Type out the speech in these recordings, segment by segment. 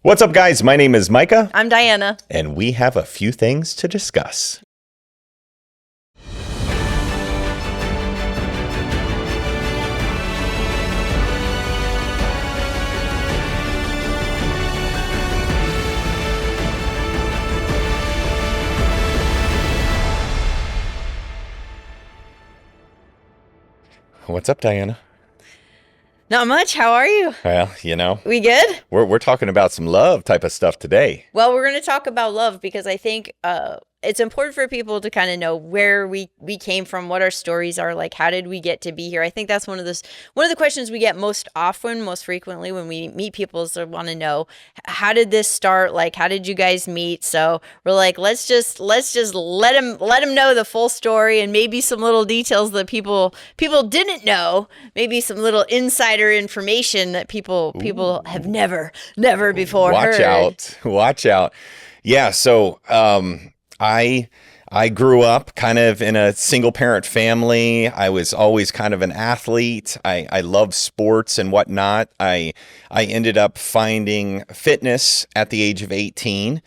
What's up, guys? My name is Micah. I'm Diana. And we have a few things to discuss. What's up, Diana? Not much. How are you? Well, We good? we're talking about some love type of stuff today. Well, we're going to talk about love because I think it's important for people to kind of know where we came from, what our stories are like, how did we get to be here? I think that's one of the questions we get most frequently when we meet people is they want to know, how did this start? Like, how did you guys meet? So we're like, let's just let them know the full story and maybe some little details that people didn't know, maybe some little insider information that people have never before heard. Watch out. Yeah, so I grew up kind of in a single parent family. I was always kind of an athlete. I loved sports and whatnot. I ended up finding fitness at the age of 18.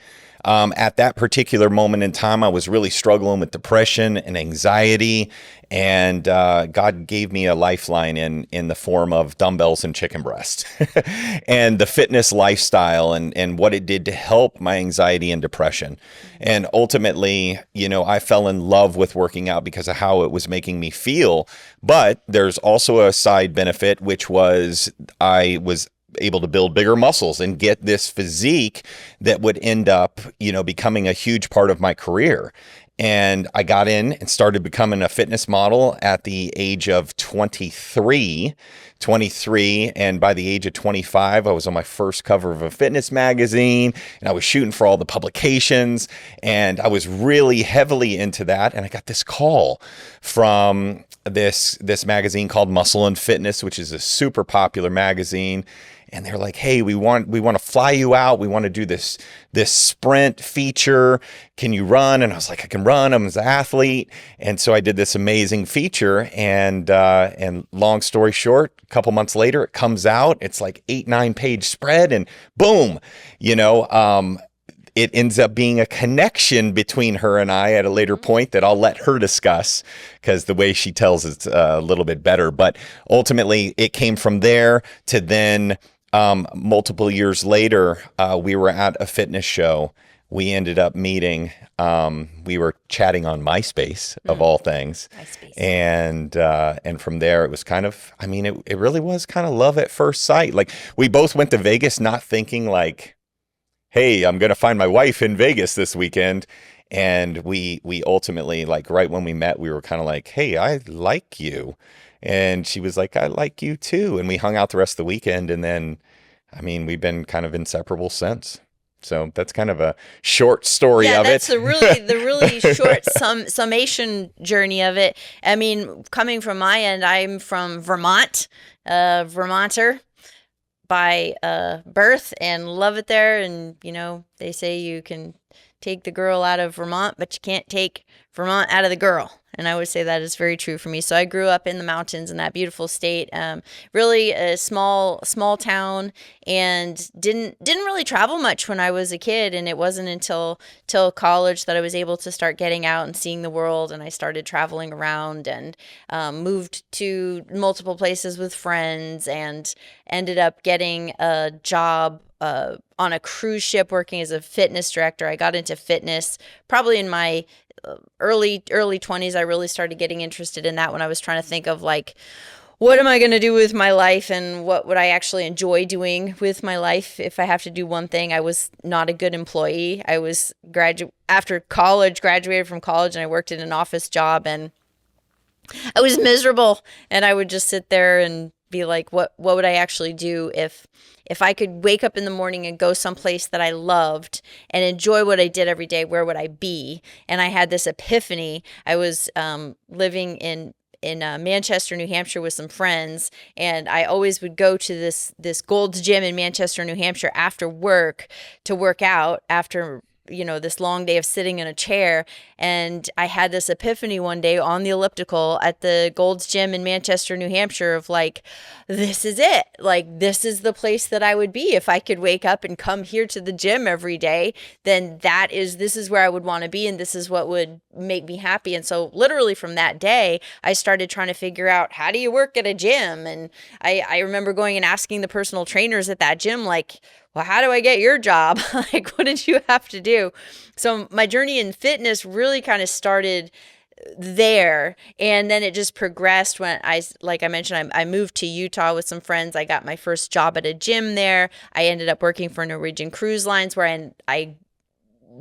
At that particular moment in time, I was really struggling with depression and anxiety, and God gave me a lifeline in the form of dumbbells and chicken breast and the fitness lifestyle and what it did to help my anxiety and depression. And ultimately, I fell in love with working out because of how it was making me feel. But there's also a side benefit, which was I was able to build bigger muscles and get this physique that would end up, becoming a huge part of my career. And I got in and started becoming a fitness model at the age of 23. And by the age of 25, I was on my first cover of a fitness magazine, and I was shooting for all the publications, and I was really heavily into that. And I got this call from this magazine called Muscle and Fitness, which is a super popular magazine. And they're like, hey, we want to fly you out. We want to do this sprint feature. Can you run? And I was like, I can run. I'm an athlete. And so I did this amazing feature. And long story short, a couple months later, it comes out. It's like 8-9 page spread, and boom, it ends up being a connection between her and I at a later point that I'll let her discuss, because the way she tells it's a little bit better. But ultimately, it came from there to then multiple years later, we were at a fitness show. We ended up meeting. We were chatting on MySpace, of all things. MySpace. And from there, it was kind of, it really was kind of love at first sight. Like, we both went to Vegas not thinking like, hey, I'm going to find my wife in Vegas this weekend. And we ultimately, like, right when we met, we were kind of like, hey, I like you. And she was like, I like you too. And we hung out the rest of the weekend. And then, we've been kind of inseparable since. So that's kind of a short story of it. Yeah, that's the really short summation journey of it. Coming from my end, I'm from Vermont, Vermonter by birth, and love it there. And, they say you can take the girl out of Vermont, but you can't take Vermont out of the girl. And I would say that is very true for me. So I grew up in the mountains in that beautiful state, really a small town, and didn't really travel much when I was a kid. And it wasn't until college that I was able to start getting out and seeing the world. And I started traveling around and moved to multiple places with friends, and ended up getting a job on a cruise ship working as a fitness director. I got into fitness probably in my early 20s. I really started getting interested in that when I was trying to think of, like, what am I going to do with my life, and what would I actually enjoy doing with my life if I have to do one thing. I was not a good employee. I was graduated from college, and I worked in an office job, and I was miserable. And I would just sit there and be like, what would I actually do if I could wake up in the morning and go someplace that I loved and enjoy what I did every day? Where would I be? And I had this epiphany. I was living in Manchester, New Hampshire with some friends, and I always would go to this Gold's Gym in Manchester, New Hampshire after work to work out after this long day of sitting in a chair. And I had this epiphany one day on the elliptical at the Gold's Gym in Manchester, New Hampshire, of like, this is it. Like, this is the place that I would be if I could wake up and come here to the gym every day. Then this is where I would want to be, and this is what would make me happy. And so literally from that day, I started trying to figure out, how do you work at a gym? And I remember going and asking the personal trainers at that gym, like, well, how do I get your job? Like, what did you have to do? So my journey in fitness really kind of started there, and then it just progressed when like I mentioned, I moved to Utah with some friends. I got my first job at a gym there. I ended up working for Norwegian Cruise Lines, where I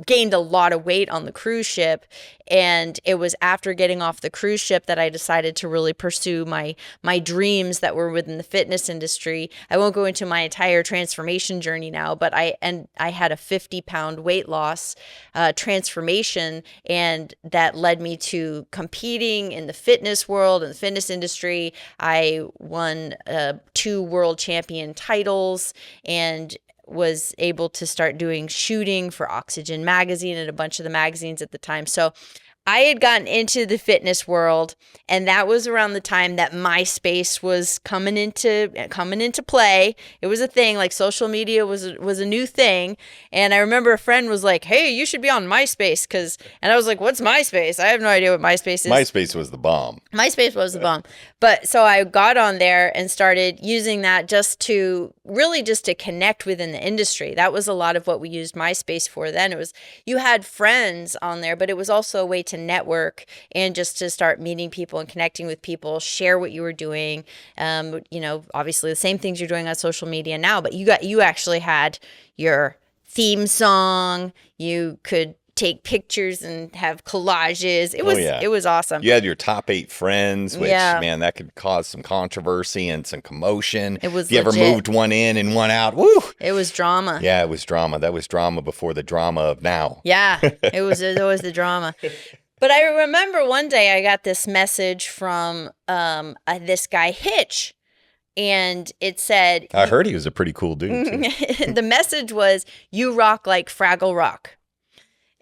gained a lot of weight on the cruise ship. And it was after getting off the cruise ship that I decided to really pursue my dreams that were within the fitness industry. I won't go into my entire transformation journey now, but I had a 50-pound weight loss transformation, and that led me to competing in the fitness world and the fitness industry. I won 2 world champion titles and was able to start doing shooting for Oxygen magazine and a bunch of the magazines at the time. So I had gotten into the fitness world, and that was around the time that MySpace was coming into play. It was a thing. Like, social media was a new thing. And I remember a friend was like, "Hey, you should be on MySpace," and I was like, "What's MySpace? I have no idea what MySpace is." MySpace was the bomb. MySpace was the bomb. But so I got on there and started using that just to connect within the industry. That was a lot of what we used MySpace for then. It was, you had friends on there, but it was also a way to network and just to start meeting people and connecting with people, share what you were doing. Obviously the same things you're doing on social media now, but you actually had your theme song. You could take pictures and have collages. It was awesome. You had your top 8 friends, which, man, that could cause some controversy and some commotion. It was if you legit. ever moved one in and one out, woo! It was drama. Yeah, it was drama. That was drama before the drama of now. Yeah, it was always the drama. But I remember one day I got this message from this guy, Hitch. And it said... I heard he was a pretty cool dude, too. The message was, "You rock like Fraggle Rock."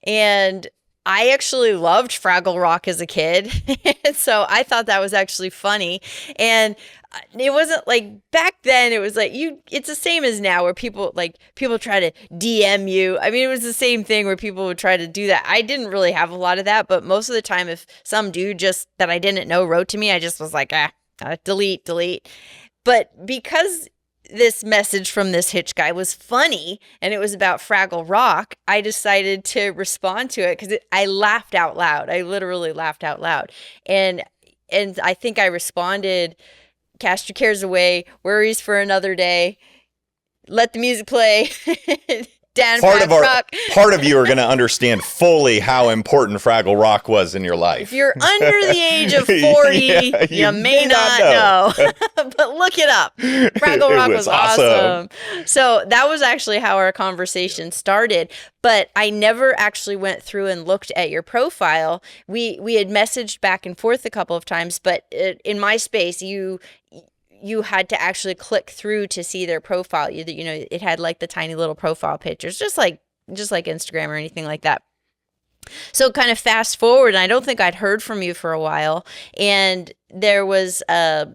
And I actually loved Fraggle Rock as a kid. So I thought that was actually funny. And it wasn't like, back then it was like, it's the same as now, where people try to DM you. I mean, it was the same thing where people would try to do that. I didn't really have a lot of that, but most of the time, if some dude just that I didn't know wrote to me, I just was like, delete. But because this message from this Hitch guy was funny and it was about Fraggle Rock, I decided to respond to it because I laughed out loud. I literally laughed out loud. And I think I responded, "Cast your cares away, worries for another day, let the music play." Part of you are going to understand fully how important Fraggle Rock was in your life. If you're under the age of 40, you may not know. But look it up. Fraggle Rock was awesome. So that was actually how our conversation started. But I never actually went through and looked at your profile. We had messaged back and forth a couple of times, but in MySpace, you had to actually click through to see their profile. It had like the tiny little profile pictures, just like Instagram or anything like that. So kind of fast forward, and I don't think I'd heard from you for a while. And there was I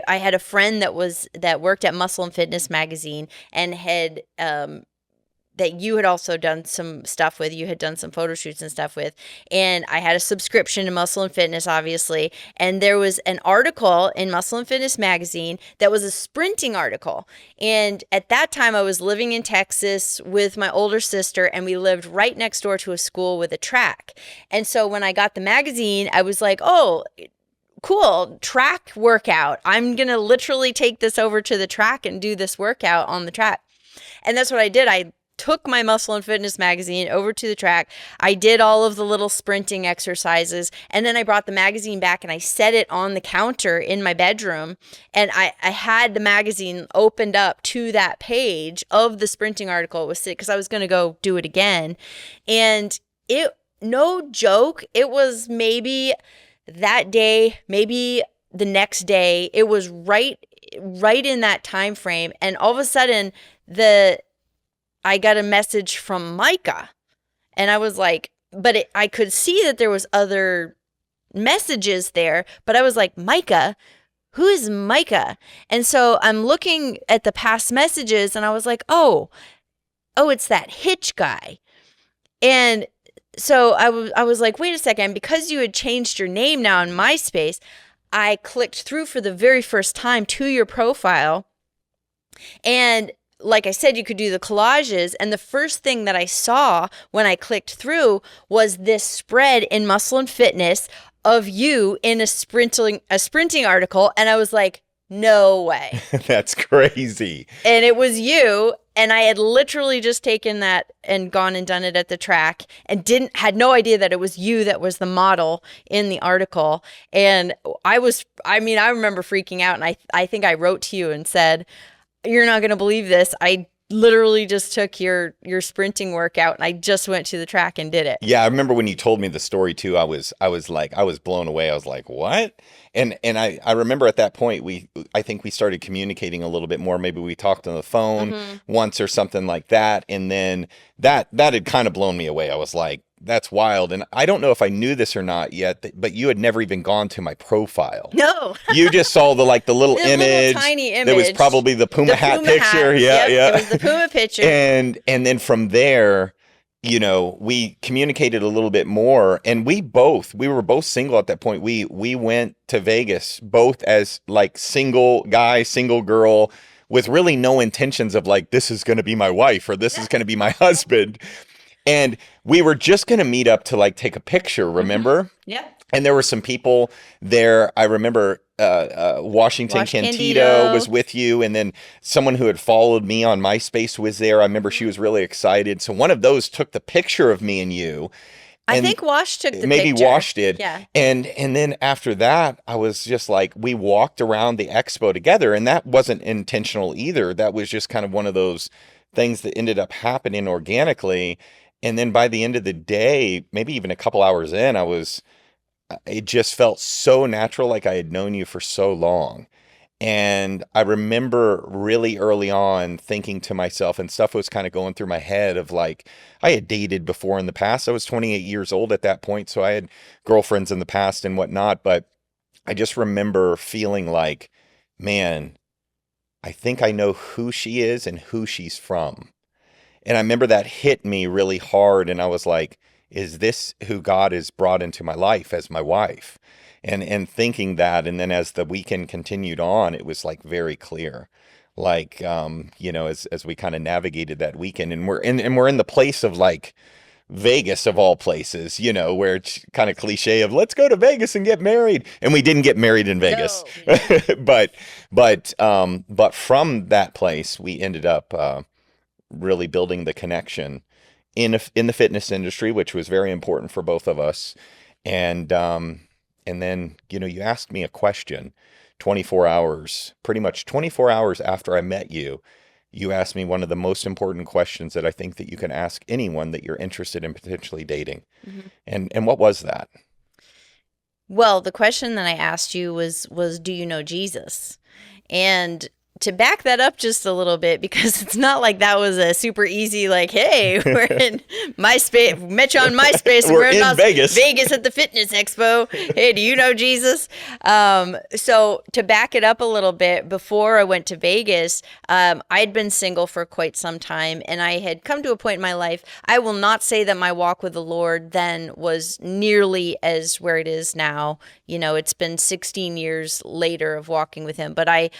had a friend that worked at Muscle and Fitness magazine and had that you had also done some stuff with. You had done some photo shoots and stuff with. And I had a subscription to Muscle and Fitness, obviously. And there was an article in Muscle and Fitness magazine that was a sprinting article. And at that time, I was living in Texas with my older sister, and we lived right next door to a school with a track. And so when I got the magazine, I was like, oh, cool, track workout. I'm going to literally take this over to the track and do this workout on the track. And that's what I did. I took my Muscle and Fitness magazine over to the track. I did all of the little sprinting exercises, and then I brought the magazine back and I set it on the counter in my bedroom, and I had the magazine opened up to that page of the sprinting article. It was because I was going to go do it again. And it, no joke, it was maybe that day, maybe the next day. It was right in that time frame, and all of a sudden I got a message from Micah, And I was like, I could see that there was other messages there, but I was like, Micah, who is Micah? And so I'm looking at the past messages and I was like, oh, it's that Hitch guy. And so I was like, wait a second, because you had changed your name now in MySpace, I clicked through for the very first time to your profile. And like I said, you could do the collages. And the first thing that I saw when I clicked through was this spread in Muscle and Fitness of you in a sprinting article. And I was like, no way. That's crazy. And it was you. And I had literally just taken that and gone and done it at the track and had no idea that it was you that was the model in the article. And I remember freaking out. And I think I wrote to you and said, you're not going to believe this. I literally just took your sprinting workout and I just went to the track and did it. Yeah, I remember when you told me the story too. I was blown away. I was like, what? And I remember at that point I think we started communicating a little bit more. Maybe we talked on the phone once or something like that. And then that had kind of blown me away. I was like, that's wild. And I don't know if I knew this or not yet, but you had never even gone to my profile. No. You just saw the little image. Little tiny image. That was probably the Puma hat picture. Yeah, yep, yeah. It was the Puma picture. And then from there, we communicated a little bit more, and we were both single at that point. We went to Vegas both as single guy, single girl, with really no intentions of this is going to be my wife or this is going to be my husband. And we were just going to meet up to take a picture, remember? Yeah. And there were some people there. I remember Washington Candido was with you. And then someone who had followed me on MySpace was there. I remember she was really excited. So one of those took the picture of me and you. I think Wash took the picture. Maybe Wash did. Yeah. And then after that, I was just we walked around the expo together. And that wasn't intentional either. That was just kind of one of those things that ended up happening organically. And then by the end of the day, maybe even a couple hours in, it just felt so natural, like I had known you for so long. And I remember really early on thinking to myself, and stuff was kind of going through my head of I had dated before in the past. I was 28 years old at that point, so I had girlfriends in the past and whatnot. But I just remember feeling man, I think I know who she is and who she's from. And I remember that hit me really hard. And I was like, is this who God has brought into my life as my wife? And thinking that, and then as the weekend continued on, it was very clear. As we kind of navigated that weekend, and we're in the place of Vegas of all places, where it's kind of cliche of let's go to Vegas and get married. And we didn't get married in Vegas. No. but from that place, we ended up really building the connection in the fitness industry, which was very important for both of us. And then, you asked me a question pretty much 24 hours after I met you. You asked me one of the most important questions that I think that you can ask anyone that you're interested in potentially dating. Mm-hmm. And what was that? Well, the question that I asked you was, do you know Jesus? And to back that up just a little bit, because it's not like that was a super easy, hey, we're in MySpace, met you on MySpace. We're in Vegas. Vegas at the fitness expo. Hey, do you know Jesus? So to back it up a little bit, before I went to Vegas, I'd been single for quite some time, and I had come to a point in my life. I will not say that my walk with the Lord then was nearly as where it is now. It's been 16 years later of walking with him, but I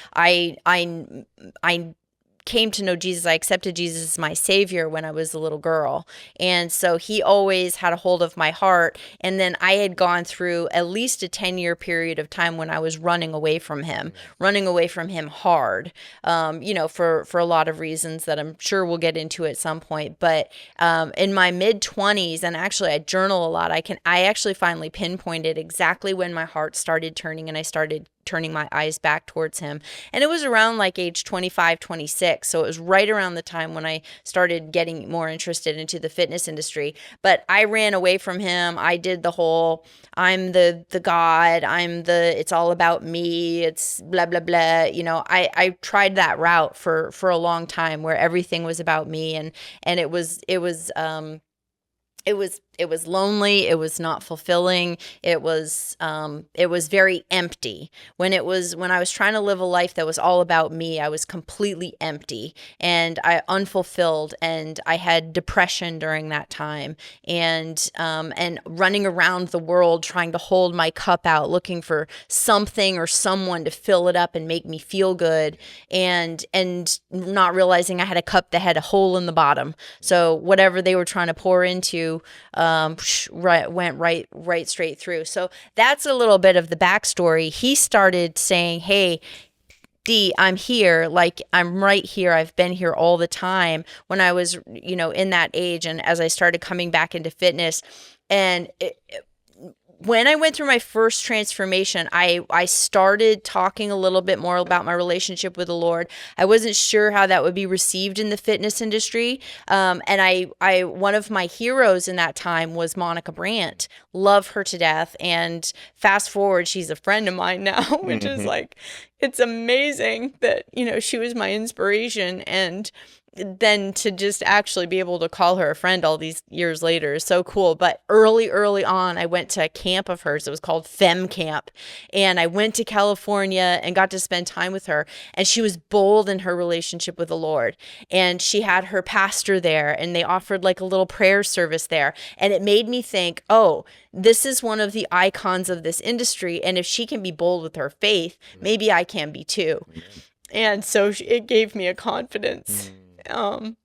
came to know Jesus. I accepted Jesus as my savior when I was a little girl. And so he always had a hold of my heart. And then I had gone through at least a 10-year period of time when I was running away from him hard, for a lot of reasons that I'm sure we'll get into at some point. But in my mid-20s, and actually I journal a lot, I actually finally pinpointed exactly when my heart started turning and I started turning my eyes back towards him. And it was around age 25, 26. So it was right around the time when I started getting more interested into the fitness industry. But I ran away from him. I did the whole, I'm the God, it's all about me. It's blah, blah, blah. I tried that route for a long time where everything was about me. And it was it was lonely. It was not fulfilling. It was very empty. When I was trying to live a life that was all about me, I was completely empty and I unfulfilled, and I had depression during that time, and running around the world trying to hold my cup out, looking for something or someone to fill it up and make me feel good, and not realizing I had a cup that had a hole in the bottom. So whatever they were trying to pour into went right straight through. So that's a little bit of the backstory. He started saying, "Hey, D, I'm here. Like, I'm right here. I've been here all the time," when I was, in that age. And as I started coming back into fitness, and when I went through my first transformation, I started talking a little bit more about my relationship with the Lord. I wasn't sure how that would be received in the fitness industry. And I one of my heroes in that time was Monica Brandt. Love her to death. And fast forward, she's a friend of mine now, which is like, it's amazing that, she was my inspiration. And then to just actually be able to call her a friend all these years later is so cool. But early on, I went to a camp of hers. It was called Femme Camp. And I went to California and got to spend time with her. And she was bold in her relationship with the Lord. And she had her pastor there, and they offered like a little prayer service there. And it made me think, oh, this is one of the icons of this industry. And if she can be bold with her faith, maybe I can be too. And so it gave me a confidence. That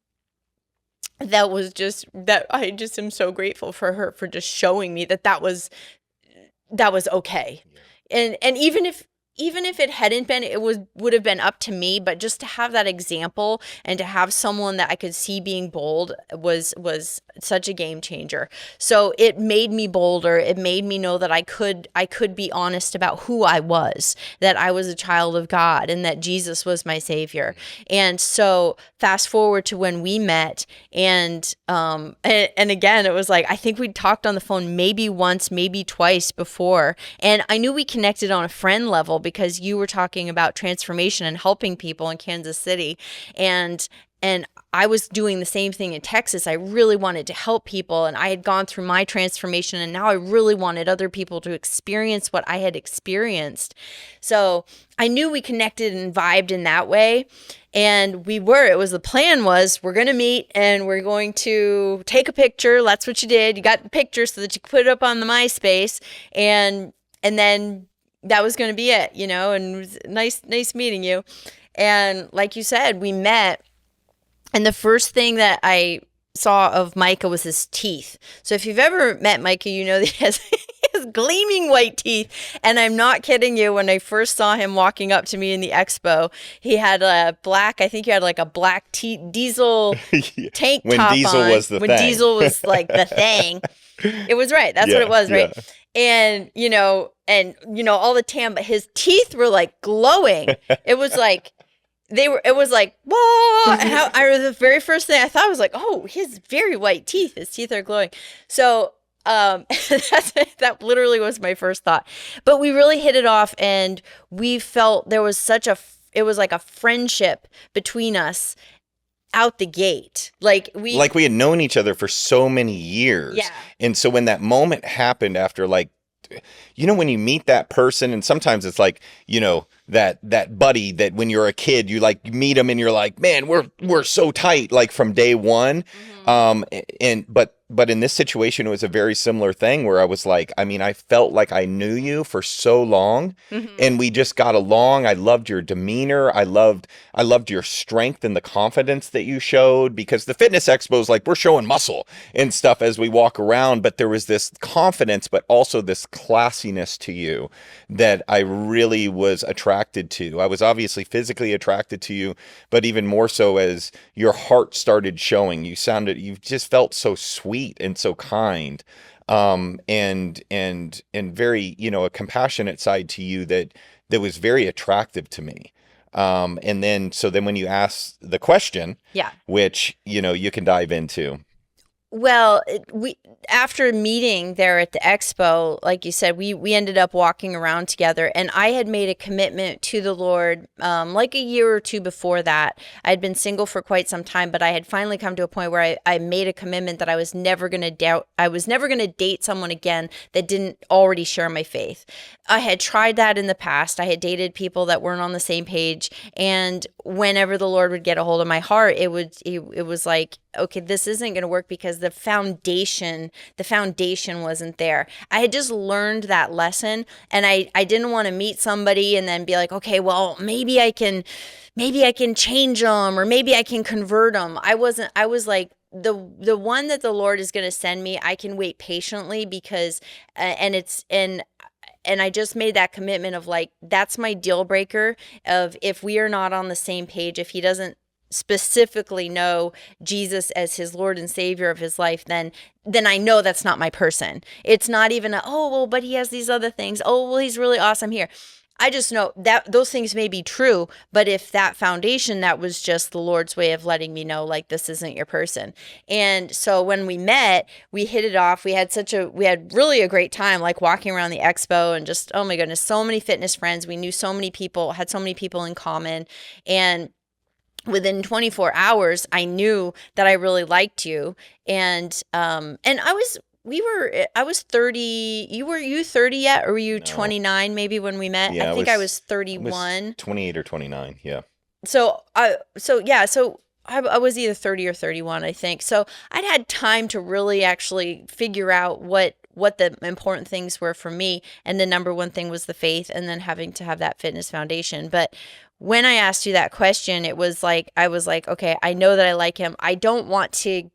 I just am so grateful for her for just showing me that was okay. And even if it hadn't been, it would have been up to me, but just to have that example and to have someone that I could see being bold was such a game changer. So it made me bolder. It made me know that I could be honest about who I was, that I was a child of God and that Jesus was my savior. And so fast forward to when we met, and again, it was like, I think we talked on the phone maybe once, maybe twice before. And I knew we connected on a friend level because you were talking about transformation and helping people in Kansas City. And I was doing the same thing in Texas. I really wanted to help people, and I had gone through my transformation, and now I really wanted other people to experience what I had experienced. So I knew we connected and vibed in that way. And the plan was, we're going to meet and we're going to take a picture. That's what you did. You got the picture so that you could put it up on the MySpace, and then that was going to be it, and it was nice meeting you. And like you said, we met. And the first thing that I saw of Micah was his teeth. So if you've ever met Micah, you know that he has gleaming white teeth. And I'm not kidding you. When I first saw him walking up to me in the expo, he had a black diesel tank when top diesel on. Was the when thing. Diesel was like the thing. It was right. That's what it was, right? Yeah. And, all the tan, but his teeth were like glowing. It was like, it was like, whoa. And the very first thing I thought was like, oh, he has very white teeth. His teeth are glowing. So, that literally was my first thought. But we really hit it off, and we felt there was it was like a friendship between us out the gate. Like we had known each other for so many years. Yeah. And so when that moment happened after, like, when you meet that person, and sometimes it's like, that buddy that when you're a kid, you like meet them and you're like, man, we're so tight, like from day one. But in this situation, it was a very similar thing where I was like, I felt like I knew you for so long, and we just got along. I loved your demeanor. I loved your strength and the confidence that you showed, because the fitness expo is like, we're showing muscle and stuff as we walk around, but there was this confidence, but also this classiness to you that I really was attracted to. I was obviously physically attracted to you, but even more so as your heart started showing. You just felt so sweet and so kind, and very, a compassionate side to you that was very attractive to me. And then when you ask the question, yeah, which, you can dive into. Well, we after meeting there at the expo, like you said, we ended up walking around together, and I had made a commitment to the Lord, like a year or two before that. I had been single for quite some time, but I had finally come to a point where I made a commitment that I was never going to doubt. I was never going to date someone again that didn't already share my faith. I had tried that in the past. I had dated people that weren't on the same page, and whenever the Lord would get a hold of my heart, it was like, okay, this isn't going to work because the foundation wasn't there. I had just learned that lesson, and I didn't want to meet somebody and then be like, okay, well, maybe I can change them, or maybe I can convert them. I was like, the one that the Lord is going to send me, I can wait patiently because and I just made that commitment of like, that's my deal breaker of if we are not on the same page, if he doesn't specifically know Jesus as his Lord and Savior of his life, then I know that's not my person. It's not even oh, well, but he has these other things. Oh, well, he's really awesome here. I just know that those things may be true, but if that foundation, that was just the Lord's way of letting me know, like, this isn't your person. And so when we met, we hit it off. We had really a great time, like walking around the expo and just, oh my goodness, so many fitness friends. We knew so many people, had so many people in common. And within 24 hours, I knew that I really liked you. And I was 30. Were you 30 yet? Or were you 29 maybe when we met? Yeah, I think I was 31. I was 28 or 29. Yeah. So I was either 30 or 31, I think. So I'd had time to really actually figure out what the important things were for me. And the number one thing was the faith, and then having to have that fitness foundation. But when I asked you that question, it was like, I was like, okay, I know that I like him. I don't want to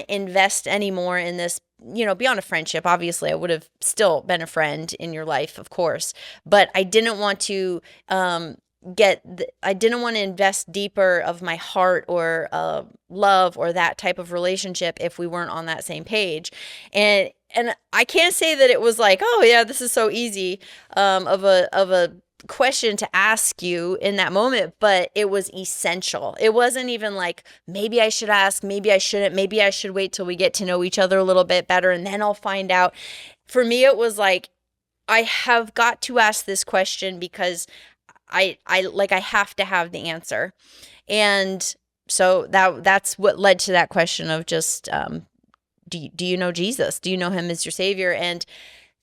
invest anymore in this, beyond a friendship. Obviously, I would have still been a friend in your life, of course, but I didn't want to I didn't want to invest deeper of my heart or love or that type of relationship if we weren't on that same page. And I can't say that it was like, oh yeah, this is so easy of a question to ask you in that moment, but it was essential. It wasn't even like, maybe I should ask, maybe I shouldn't, maybe I should wait till we get to know each other a little bit better and then I'll find out. For me, it was like, I have got to ask this question because I have to have the answer. And so that's what led to that question of just, do you know Jesus? Do you know him as your Savior? And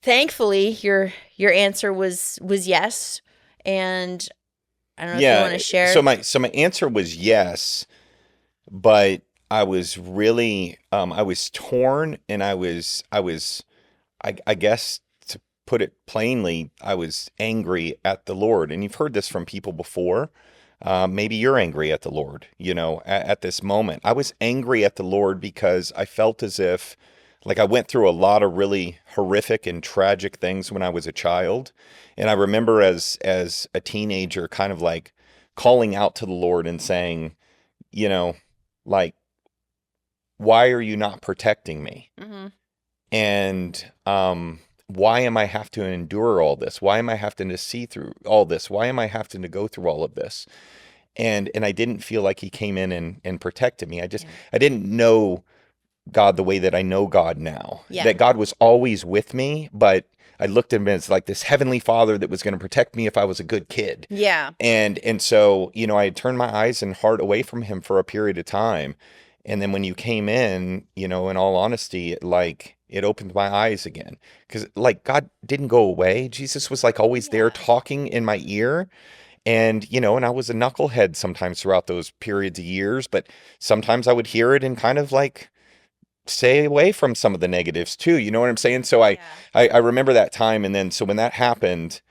thankfully your answer was yes. And I don't know if you want to share. So my answer was yes, but I was really, I was torn, and I guess, to put it plainly, I was angry at the Lord. And you've heard this from people before. Maybe you're angry at the Lord, at this moment. I was angry at the Lord because I felt as if, like, I went through a lot of really horrific and tragic things when I was a child. And I remember as a teenager kind of like calling out to the Lord and saying, like, why are you not protecting me? Mm-hmm. And why am I have to endure all this? Why am I having to see through all this? Why am I having to go through all of this? And I didn't feel like he came in and protected me. I didn't know God the way that I know God now. Yeah. That God was always with me, but I looked at him as like this heavenly father that was going to protect me if I was a good kid. Yeah. And so, I had turned my eyes and heart away from him for a period of time. And then when you came in, in all honesty, it opened my eyes again, because like God didn't go away. Jesus was like always there talking in my ear. And, and I was a knucklehead sometimes throughout those periods of years, but sometimes I would hear it and kind of like stay away from some of the negatives too. You know what I'm saying? So I remember that time. And then, so when that happened,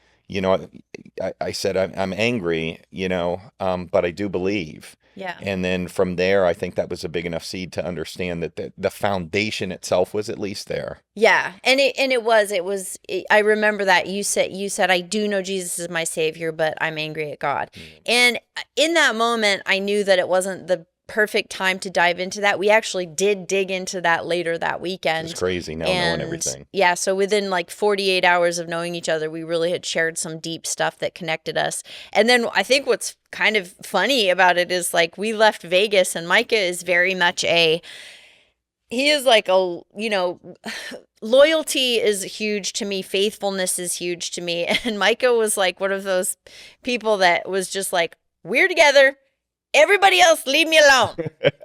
I said, I'm angry, but I do believe. Yeah. And then from there, I think that was a big enough seed to understand that the foundation itself was at least there. Yeah. And it was, I remember that you said, I do know Jesus is my Savior, but I'm angry at God. And in that moment, I knew that it wasn't the perfect time to dive into that. We actually did dig into that later that weekend. It's crazy now, knowing everything. Yeah, so within like 48 hours of knowing each other, we really had shared some deep stuff that connected us. And then I think what's kind of funny about it is, like, we left Vegas, and Micah is very much he is like a, loyalty is huge to me. Faithfulness is huge to me. And Micah was like one of those people that was just like, we're together. Everybody else, leave me alone.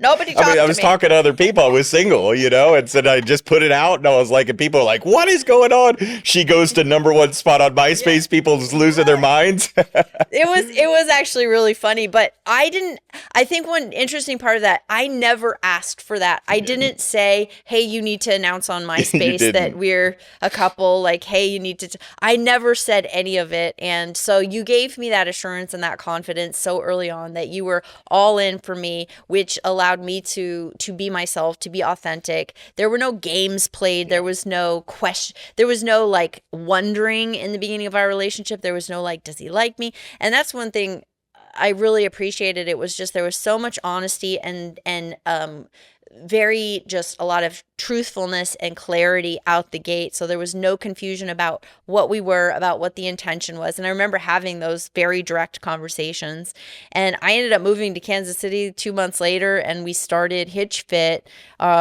Nobody talk to me. I was talking to other people. I was single, and said I just put it out, and I was like, and people are like, "What is going on?" She goes to #1 spot on MySpace. Yeah. People's losing their minds. It was actually really funny, but I think one interesting part of that, I never asked for that. I didn't say, "Hey, you need to announce on MySpace that we're a couple." Like, "Hey, you need to." I never said any of it, and so you gave me that assurance and that confidence so early on that you were all in for me, which allowed me to be myself, to be authentic. There were no games played. There was no question. There was no like wondering in the beginning of our relationship. There was no like, does he like me? And that's one thing I really appreciated. It was just, there was so much honesty and very just a lot of truthfulness and clarity out the gate. So there was no confusion about what we were, about what the intention was. And I remember having those very direct conversations. And I ended up moving to Kansas City 2 months later, and we started Hitch Fit.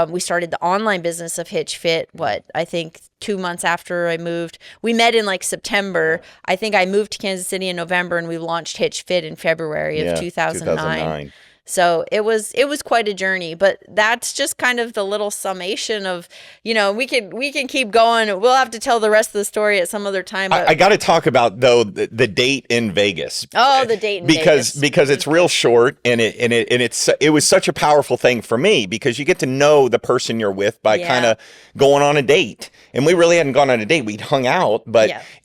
We started the online business of Hitch Fit, I think 2 months after I moved. We met in like September. I think I moved to Kansas City in November, and we launched Hitch Fit in February of 2009. So it was quite a journey, but that's just kind of the little summation of, we can keep going. We'll have to tell the rest of the story at some other time. But I got to talk about though the date in Vegas. Oh, the date in Vegas. Because it's real short, and it was such a powerful thing for me, because you get to know the person you're with by kind of going on a date. And we really hadn't gone on a date. We'd hung out,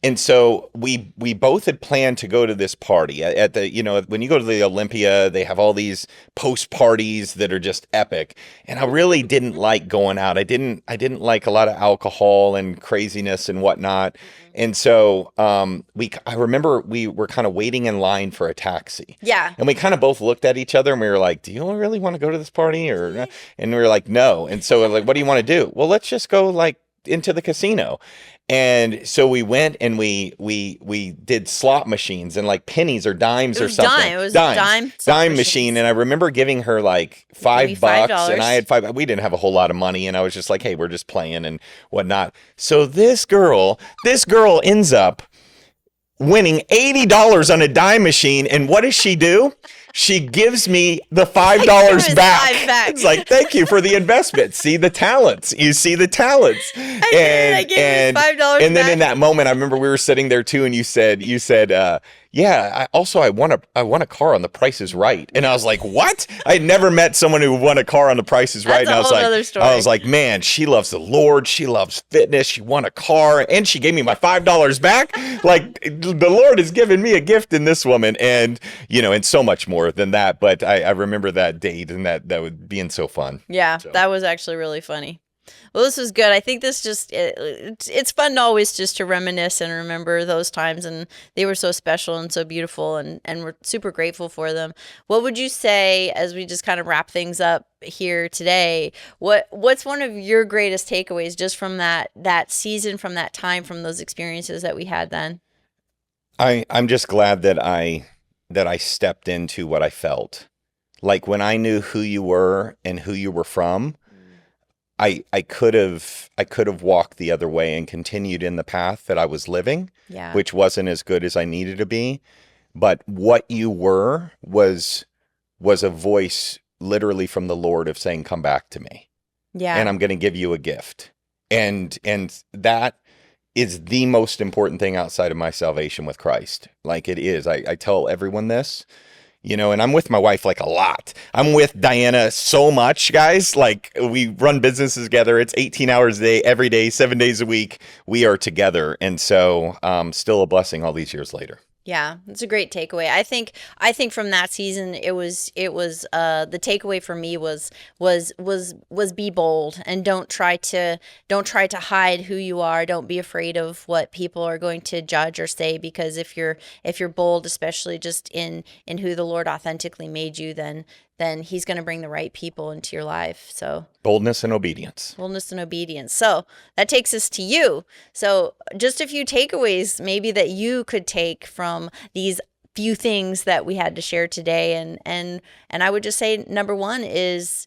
and so we both had planned to go to this party at the, when you go to the Olympia, they have all these post parties that are just epic. And I really didn't like going out. I didn't like a lot of alcohol and craziness and whatnot. Mm-hmm. And so I remember we were kind of waiting in line for a taxi. Yeah. And we kind of both looked at each other and we were like, do you really want to go to this party? And we were like, no. And so like, what do you want to do? Well, let's just go like into the casino. And so we went and we did slot machines and like pennies or dimes or something. It was dime machine. And I remember giving her like $5, and I had $5. We didn't have a whole lot of money, and I was just like, hey, we're just playing and whatnot. So this girl ends up winning $80 on a dime machine. And what does she do? She gives me the $5 back. It's like, thank you for the investment. See the talents. You see the talents. I gave you $5 back. And then in that moment, I remember we were sitting there too, and you said, I won a car on The Price is Right. And I was like, what? I had never met someone who won a car on The Price is Right. That's a whole other story. I was like, man, she loves the Lord. She loves fitness. She won a car, and she gave me my $5 back. Like, the Lord has given me a gift in this woman, and and so much more than that. But I remember that date, and that would being so fun. Yeah, so. That was actually really funny. Well, this was good. I think this it's fun always just to reminisce and remember those times, and they were so special and so beautiful, and we're super grateful for them. What would you say, as we just kind of wrap things up here today, what's one of your greatest takeaways just from that season, from that time, from those experiences that we had then? I'm just glad that I stepped into what I felt. Like when I knew who you were and who you were from, I could have walked the other way and continued in the path that I was living, which wasn't as good as I needed to be. But what you were was a voice literally from the Lord of saying, come back to me. Yeah. And I'm going to give you a gift. And that is the most important thing outside of my salvation with Christ. Like it is. I tell everyone this. And I'm with my wife like a lot. I'm with Diana so much, guys. Like we run businesses together. It's 18 hours a day, every day, 7 days a week. We are together. And so still a blessing all these years later. Yeah, it's a great takeaway. I think from that season, it was the takeaway for me was be bold, and don't try to hide who you are. Don't be afraid of what people are going to judge or say, because if you're bold, especially just in who the Lord authentically made you, then he's going to bring the right people into your life. So boldness and obedience. So that takes us to you. So just a few takeaways maybe that you could take from these few things that we had to share today. And I would just say number one is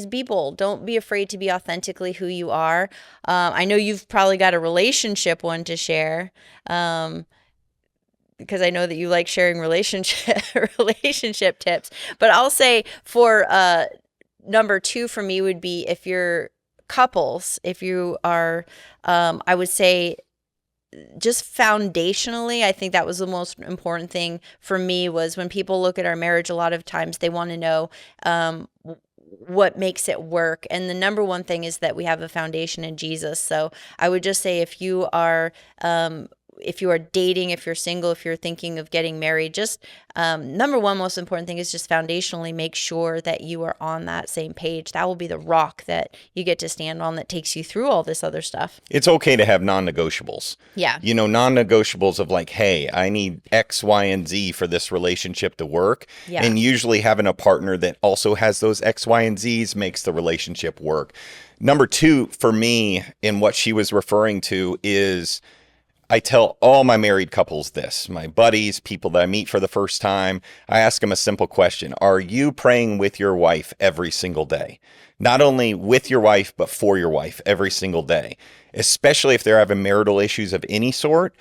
be bold. Don't be afraid to be authentically who you are. I know you've probably got a relationship one to share. Because I know that you like sharing relationship tips. But I'll say for number two for me would be if you're couples, if you are, I would say just foundationally, I think that was the most important thing for me was when people look at our marriage, a lot of times they want to know what makes it work. And the number one thing is that we have a foundation in Jesus. So I would just say if you are dating, if you're single, if you're thinking of getting married, just number one most important thing is just foundationally make sure that you are on that same page. That will be the rock that you get to stand on that takes you through all this other stuff. It's okay to have non-negotiables. Yeah. Non-negotiables of like, hey, I need X, Y, and Z for this relationship to work. Yeah. And usually having a partner that also has those X, Y, and Zs makes the relationship work. Number two, for me, in what she was referring to is I tell all my married couples this, my buddies, people that I meet for the first time. I ask them a simple question. Are you praying with your wife every single day? Not only with your wife, but for your wife every single day, especially if they're having marital issues of any sort.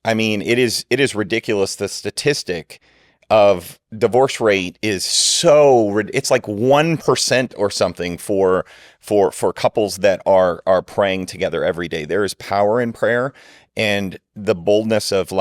I mean, it is ridiculous. The statistic of divorce rate is it's like 1% or something for couples that are praying together every day. There is power in prayer. And the boldness of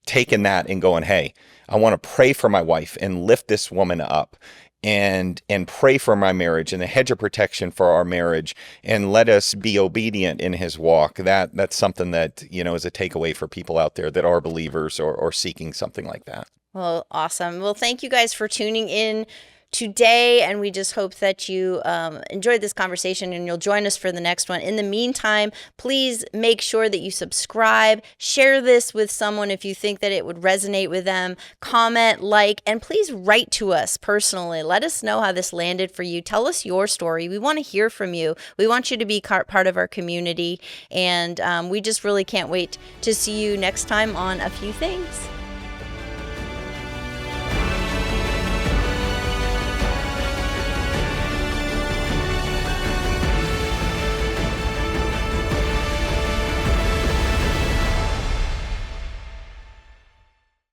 taking that and going, hey, I want to pray for my wife and lift this woman up and pray for my marriage and a hedge of protection for our marriage and let us be obedient in his walk. That's something that, is a takeaway for people out there that are believers or seeking something like that. Well, awesome. Well, thank you guys for tuning in today, and we just hope that you enjoyed this conversation and you'll join us for the next one. In the meantime, please make sure that you subscribe, share this with someone if you think that it would resonate with them, comment, and please write to us personally. Let us know how this landed for you. Tell us your story. We want to hear from you. We want you to be part of our community, and we just really can't wait to see you next time on A Few Things.